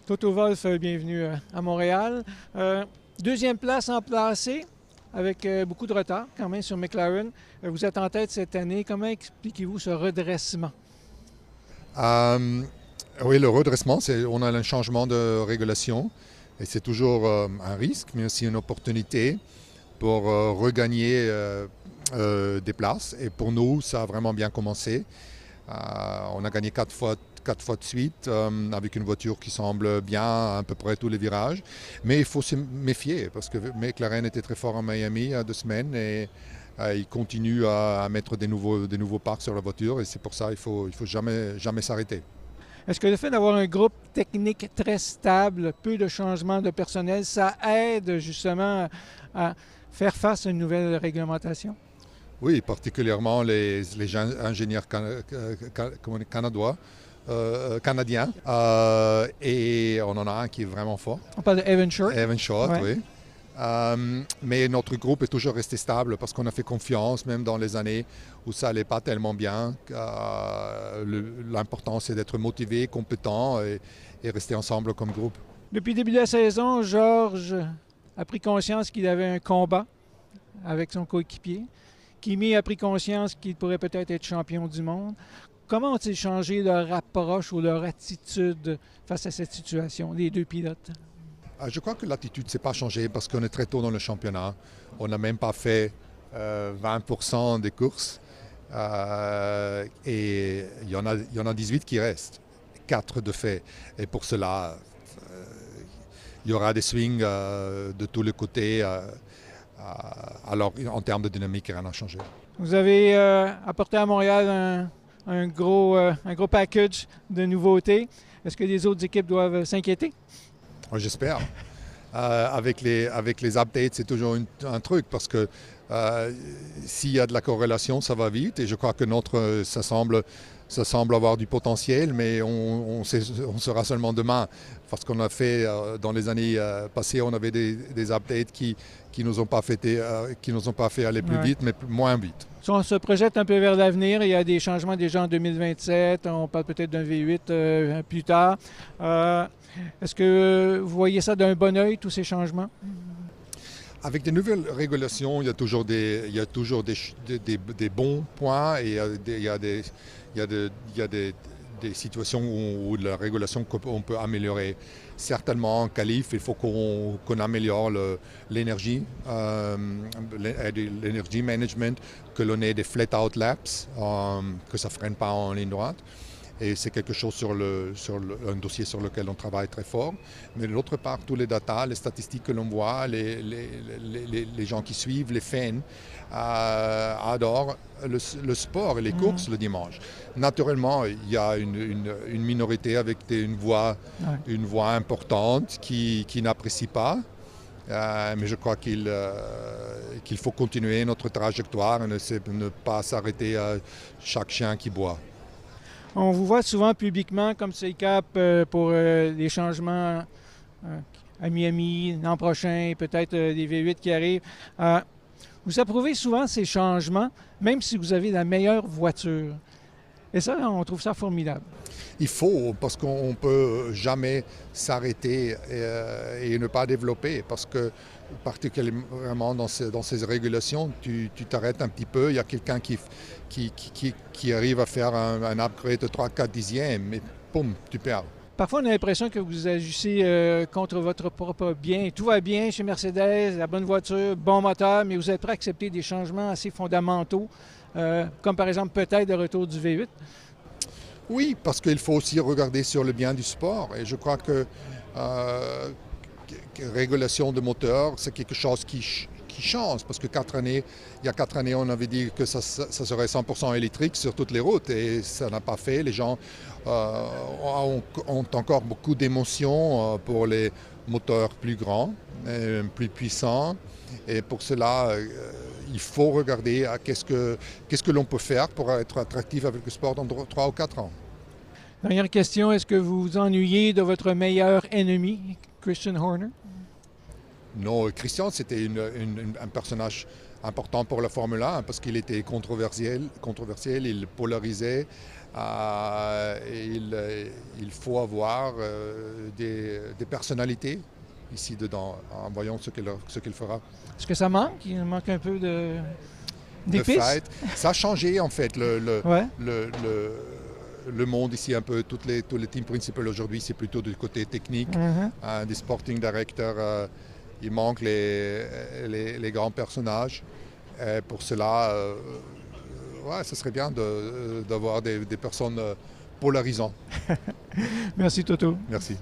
Toto Wolff, bienvenue à Montréal. Deuxième place en placé, avec beaucoup de retard quand même sur McLaren. Vous êtes en tête cette année. Comment expliquez-vous ce redressement? Oui, le redressement, on a un changement de régulation et c'est toujours un risque, mais aussi une opportunité pour regagner des places. Et pour nous, ça a vraiment bien commencé. On a gagné quatre fois de suite avec une voiture qui semble bien à peu près tous les virages. Mais il faut se méfier parce que McLaren était très fort en Miami il y a 2 semaines et il continue à mettre des nouveaux parcs sur la voiture et c'est pour ça qu'il ne faut jamais s'arrêter. Est-ce que le fait d'avoir un groupe technique très stable, peu de changements de personnel, ça aide justement à faire face à une nouvelle réglementation? Oui, particulièrement les ingénieurs canadiens. Et on en a un qui est vraiment fort. On parle de Evan Short. Evan Short, Ouais. oui. Mais notre groupe est toujours resté stable parce qu'on a fait confiance, même dans les années où ça n'allait pas tellement bien. L'important, c'est d'être motivé, compétent et rester ensemble comme groupe. Depuis le début de la saison, Georges a pris conscience qu'il avait un combat avec son coéquipier. Kimi a pris conscience qu'il pourrait peut-être être champion du monde. Comment ont-ils changé leur approche ou leur attitude face à cette situation, les deux pilotes? Je crois que l'attitude ne s'est pas changée parce qu'on est très tôt dans le championnat. On n'a même pas fait 20% des courses. Et il y en a 18 qui restent, 4 de fait. Et pour cela, il y aura des swings de tous les côtés. Alors, en termes de dynamique, rien n'a changé. Vous avez apporté à Montréal un gros package de nouveautés. Est-ce que les autres équipes doivent s'inquiéter? J'espère. Avec les updates, c'est toujours un truc parce que s'il y a de la corrélation, ça va vite. Et je crois que ça semble avoir du potentiel, mais on saura seulement demain. Parce qu'on a fait, dans les années passées, on avait des updates qui nous ont pas fait aller plus vite, mais moins vite. Si on se projette un peu vers l'avenir, il y a des changements déjà en 2027. On parle peut-être d'un V8 plus tard. Est-ce que vous voyez ça d'un bon œil, tous ces changements? Avec des nouvelles régulations, il y a toujours des bons points et il y a des situations où la régulation qu'on peut améliorer. Certainement en qualif, il faut qu'on améliore l'énergie management, que l'on ait des flat out laps, que ça ne freine pas en ligne droite. Et c'est quelque chose un dossier sur lequel on travaille très fort. Mais de l'autre part, tous les datas, les statistiques que l'on voit, les gens qui suivent, les fans, adorent le sport et les courses le dimanche. Naturellement, il y a une minorité avec une voix importante qui n'apprécie pas. Mais je crois qu'il faut continuer notre trajectoire et ne pas s'arrêter à chaque chien qui boit. On vous voit souvent publiquement comme c'est le cap pour les changements à Miami l'an prochain, peut-être des V8 qui arrivent. Vous approuvez souvent ces changements, même si vous avez la meilleure voiture. Et ça, on trouve ça formidable. Il faut, parce qu'on ne peut jamais s'arrêter et ne pas développer, parce que particulièrement dans ces régulations, tu t'arrêtes un petit peu, il y a quelqu'un qui arrive à faire un upgrade de 3-4 dixièmes, et boum, tu perds. Parfois, on a l'impression que vous agissez contre votre propre bien. Tout va bien chez Mercedes, la bonne voiture, bon moteur, mais vous êtes prêt à accepter des changements assez fondamentaux, comme par exemple peut-être le retour du V8? Oui, parce qu'il faut aussi regarder sur le bien du sport. Et je crois que régulation de moteur, c'est quelque chose qui change. Parce que il y a 4 années, on avait dit que ça serait 100% électrique sur toutes les routes. Et ça n'a pas fait. Les gens ont encore beaucoup d'émotions pour les moteurs plus grands, plus puissants. Et pour cela, il faut regarder à qu'est-ce que l'on peut faire pour être attractif avec le sport dans 3 ou 4 ans. Dernière question, est-ce que vous vous ennuyez de votre meilleur ennemi, Christian Horner? Non, Christian, c'était un personnage important pour la Formule 1 parce qu'il était controversiel, il polarisait. Il faut avoir des personnalités ici dedans, en voyant ce qu'il fera. Est-ce que ça manque? Il manque un peu d'épices? Ça a changé en fait. Ouais. Le monde ici, un peu, tous les teams principaux aujourd'hui, c'est plutôt du côté technique, des sporting directors. Il manque les grands personnages. Et pour cela, ce serait bien d'avoir des personnes polarisantes. Merci Toto. Merci.